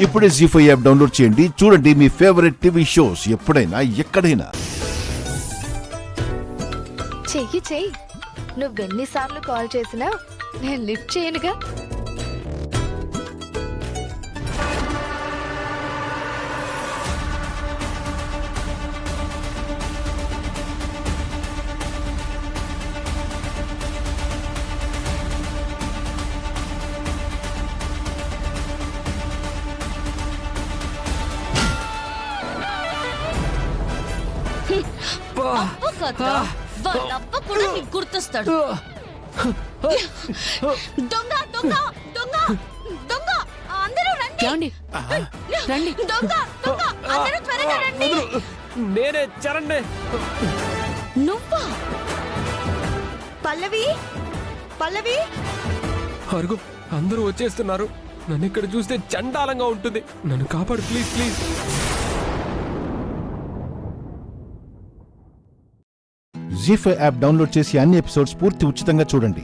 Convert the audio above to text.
ఇప్పుడే జీ5 app download చేయండి. చూడండి మీ ఫేవరెట్ టీవీ షోస్ ఎప్పుడైనా ఎక్కడైనా. చెయ్యి నువ్వెన్నిసార్లు కాల్ చేసినా నేను లిఫ్ట్ చేయనుగా. వాళ్ళప్ప కూడా నీకు గుర్తొస్తాడు. దొంగ దొంగ దొంగ దొంగ అందరూ రండి. రండి దొంగ దొంగ అందరూ త్వరగా రండి. నేనే చరణ్నే. నువ్వా? పల్లవి పల్లవి అరుగు, అందరూ వచ్చేస్తున్నారు. నన్ను ఇక్కడ చూస్తే చండాలంగా ఉంటుంది. నన్ను కాపాడు ప్లీజ్ ప్లీజ్. జీ5 యాప్ డౌన్లోడ్ చేసి అన్ని ఎపిసోడ్స్ పూర్తి ఉచితంగా చూడండి.